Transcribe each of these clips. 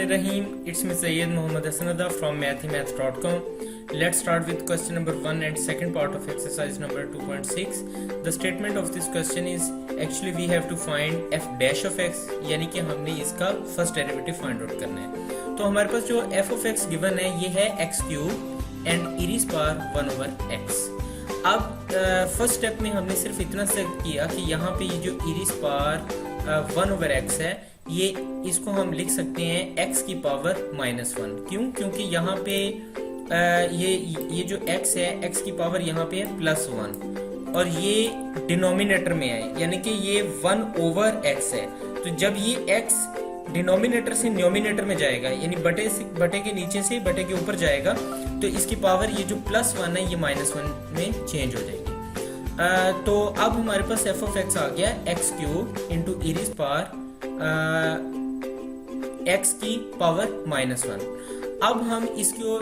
Bismillahirrahmanirrahim. It's me Sayyid Muhammad Hasanada from mathemath.com. Let's start with question number 1 and second part of exercise number 2.6. The statement of this question is actually we have to find f dash of x, यानी कि हमने इसका first derivative find out करना है। तो हमारे पास जो f of x given है ये है x cube and e raised power 1 over x। अब फर्स्ट स्टेप में हमने सिर्फ इतना से किया कि यहाँ पे ये जो e raised power 1 over x है, ये इसको हम लिख सकते हैं x की पावर -1। क्यों? क्योंकि यहाँ पे ये जो x है, x की पावर यहाँ पे है +1 और ये डिनोमिनेटर में है, यानी कि ये 1 over x है। तो जब ये x डिनोमिनेटर से न्यूमिनेटर में जाएगा, यानी बटे के नीचे से बटे के ऊपर जाएगा, तो इसकी पावर ये जो +1 है ये -1 में चेंज हो जाएगी। तो अब हमारे पास f of x आ गया x cube into e raised power x की पावर -1। अब हम इसको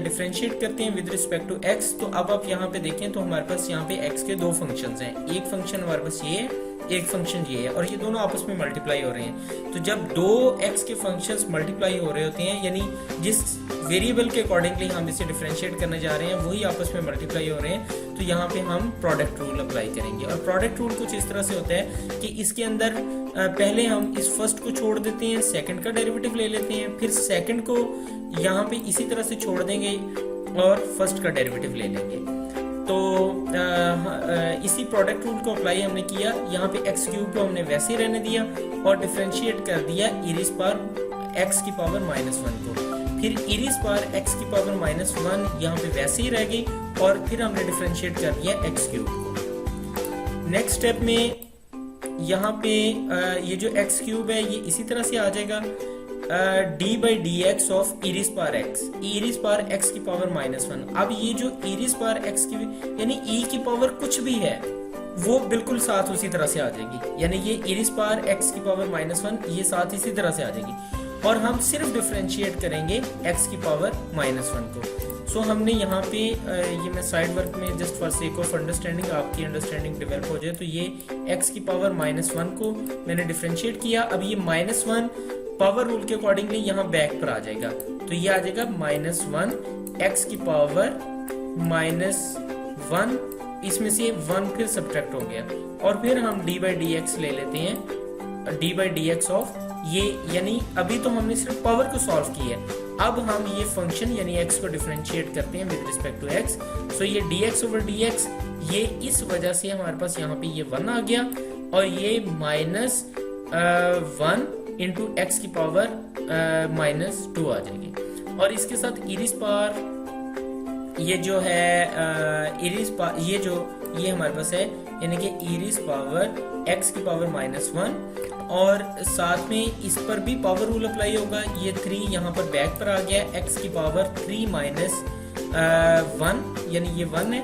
डिफरेंशिएट करते हैं विद रिस्पेक्ट टू x। तो अब आप यहाँ पे देखें तो हमारे पास यहाँ पे x के दो फंक्शंस हैं। एक फंक्शन हमारे पास ये है, एक फंक्शन ये है, और ये दोनों आपस में मल्टीप्लाई हो रहे हैं। तो जब दो x के फंक्शंस मल्टीप्लाई हो रहे होते हैं, यानी जिस वेरिएबल के अकॉर्डिंगली हम इसे डिफरेंशिएट करने जा रहे हैं वही आपस में मल्टीप्लाई हो रहे हैं, तो यहाँ पे हम प्रोडक्ट रूल अप्लाई करेंगे। और प्रोडक्ट रूल कुछ इस तरह से होता है कि इसके अंदर पहले हम इस फर्स्ट को छोड़ देते हैं, सेकंड का डेरिवेटिव ले लेते हैं, फिर सेकंड को यहाँ पे इसी तरह से छोड़ देंगे और फर्स्ट का डेरिवेटिव ले लेंगे। तो इसी प्रोडक्ट रूल को अप्लाई हमने किया। यहाँ पे एक्स क्यूब को हमने वैसे ही रहने दिया और डिफरेंशिएट कर दिया e raised power x की पावर -1 को। फिर e raised power x की पावर -1 यहाँ पे वैसे ही रह गई और फिर हमने डिफरेंशिएट कर दिया एक्स क्यूब को। नेक्स्ट स्टेप में यहाँ पे ये जो एक्स क्यूब है ये इसी तरह से आ जाएगा d by dx of e raised power x, e raised power x की पावर -1। अब ये जो e raised power x की यानी e की पावर कुछ भी है वो बिल्कुल साथ उसी तरह से आ जाएगी, यानी ये e raised power x की पावर -1 ये साथ इसी तरह से आ जाएगी और हम सिर्फ डिफरेंशिएट करेंगे x की पावर -1 को। सो हमने यहाँ पे ये मैं साइड वर्क में just for sake of understanding, आपकी अंडरस्टैंडिंग डेवलप हो जाए, तो ये x की पावर -1 को मैंने डिफरेंशिएट किया। अब ये -1 पावर रूल के अकॉर्डिंगली यहाँ बैक पर आ जाएगा, तो ये आ जाएगा -1 x की पावर -1, इसमें से 1 फिर सब्ट्रैक्ट हो गया और फिर हम d by dx ले लेते हैं, d by dx ऑफ ये, यानी अभी तो हमने सिर्फ पावर को सॉल्व किया है, अब हम ये फंक्शन यानी x को डिफरेंशिएट करते हैं विद रिस्पेक्ट टू x। सो ये dx over dx, ये इस वजह से हमारे पास यहाँ पे ये 1 आ गया और ये -1 इंटू एक्स की पावर -2 आ जाएगी। और इसके साथ e raised power ये जो है ये हमारे पास है, यानी कि e raised power x की पावर -1 और साथ में इस पर भी पावर रूल अप्लाई होगा। ये 3 यहाँ पर बैक पर आ गया, x की पावर 3 -1 यानी ये 1 है,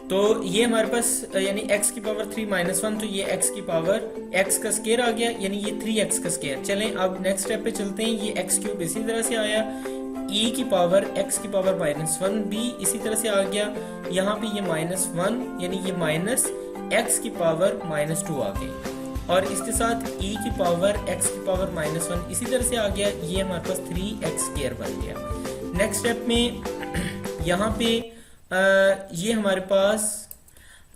तो ये हमारे पास यानी x की पावर 3 -1, तो ये x की पावर x का स्केयर आ गया, यानी ये 3x का स्केयर। चलें अब नेक्स्ट स्टेप पे चलते हैं। ये x क्यूब इसी तरह से आया, e की पावर x की पावर -1 भी इसी तरह से आ गया, यहाँ पे ये -1 यानी ये माइनस x की पावर -2 आ गई और इसके साथ e की पावर x की पावर -1 इसी तरह से आ गया, ये हमारे पास 3x स्केयर बन गया। नेक्स्ट स्टेप में यहाँ पे ये हमारे पास,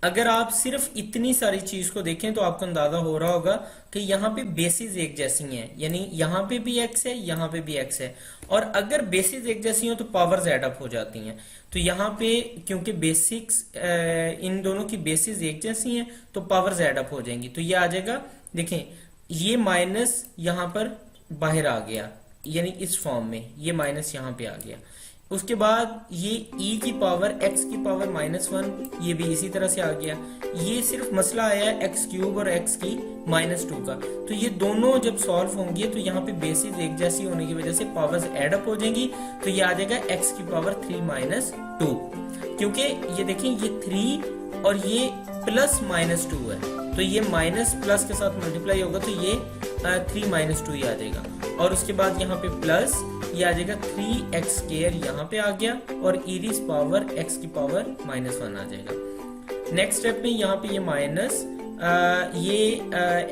अगर आप सिर्फ इतनी सारी चीज को देखें तो आपको अंदाजा हो रहा होगा कि यहाँ पे बेसिस एक जैसी हैं, यानी यहाँ पे भी x है, यहाँ पे भी x है, और अगर बेसिस एक जैसी हो तो पावर्स ऐड अप हो जाती हैं। तो यहाँ पे क्योंकि बेसिक्स इन दोनों की बेसिस एक जैसी हैं तो पावर्स ऐड अप हो जाएंगी, तो ये आ जाएगा, देखें ये माइनस यहाँ पर बाहर आ गया, यानी इस फॉर्म में ये माइनस यहाँ पे आ गया। उसके बाद ये e की पावर x की पावर -1 ये भी इसी तरह से आ गया। ये सिर्फ मसला आया है x क्यूब और x की -2 का, तो ये दोनों जब सॉल्व होंगे तो यहाँ पे बेसिस एक जैसी होने की वजह से पावर्स ऐड अप हो जाएंगी, तो ये आ जाएगा x की पावर 3 -2, क्योंकि ये देखें ये 3 और ये +-2 है, तो ये माइनस प्लस के साथ मल्टीप्लाई होगा तो ये 3 -2 ही आ जाएगा। और उसके बाद यहाँ पे प्लस ये आ जाएगा 3x स्क्वायर यहाँ पे आ गया और e raised power x की पावर -1 आ जाएगा। नेक्स्ट स्टेप में यहाँ पे ये माइनस ये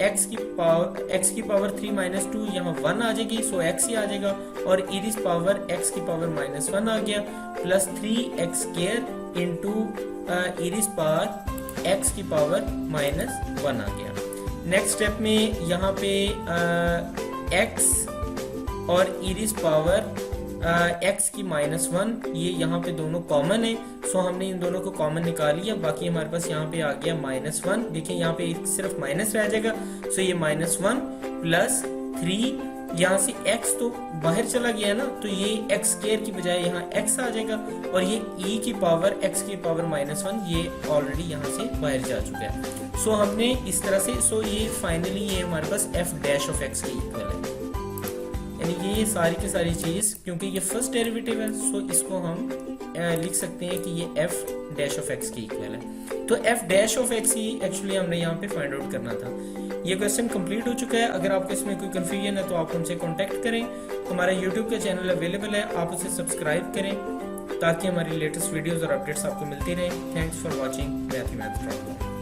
x की पावर 3 माइनस 2 यहाँ 1 आ जाएगी, सो x ही आ जाएगा, और इस पावर x की पावर माइनस 1 आ गया, प्लस 3x स्क्वायर इंटू इस पावर x की पावर माइनस 1 आ गया। नेक्स्ट स्टेप में यहाँ पे x और इस पावर x की माइनस 1, ये यहाँ पे दोनों कॉमन है, सो हमने इन दोनों को कॉमन निकाल लिया, बाकी हमारे पास यहाँ पे आ गया माइनस 1। देखिए यहाँ पे सिर्फ माइनस रह जाएगा, सो ये माइनस 1 प्लस 3, यहाँ से x तो बाहर चला गया है ना, तो ये x स्क्वायर की बजाय यहाँ x आ जाएगा, और ये e की पावर x की पावर माइनस 1 ये ऑलरेडी यहाँ से बाहर जा चुका है। सो हमने इस तरह से, सो ये फाइनली ये हमारे पास f डैश ऑफ x के इक्वल है, यानी ये सारी की सारी चीज, क्योंकि ये फर्स्ट डेरिवेटिव है, सो इसको हम लिख सकते हैं कि ये f डैश ऑफ x के इक्वल है। तो f dash of x he actually हमने यहाँ पे फाइंड आउट करना था। ये क्वेश्चन कंप्लीट हो चुका है। अगर आपको इसमें कोई कंफ्यूजन है तो आप हमसे कांटेक्ट करें। हमारा यूट्यूब का चैनल अवेलेबल है, आप उसे सब्सक्राइब करें ताकि हमारी लेटेस्ट वीडियोस और अपडेट्स आपको मिलती रहें। Thanks for watching math problem.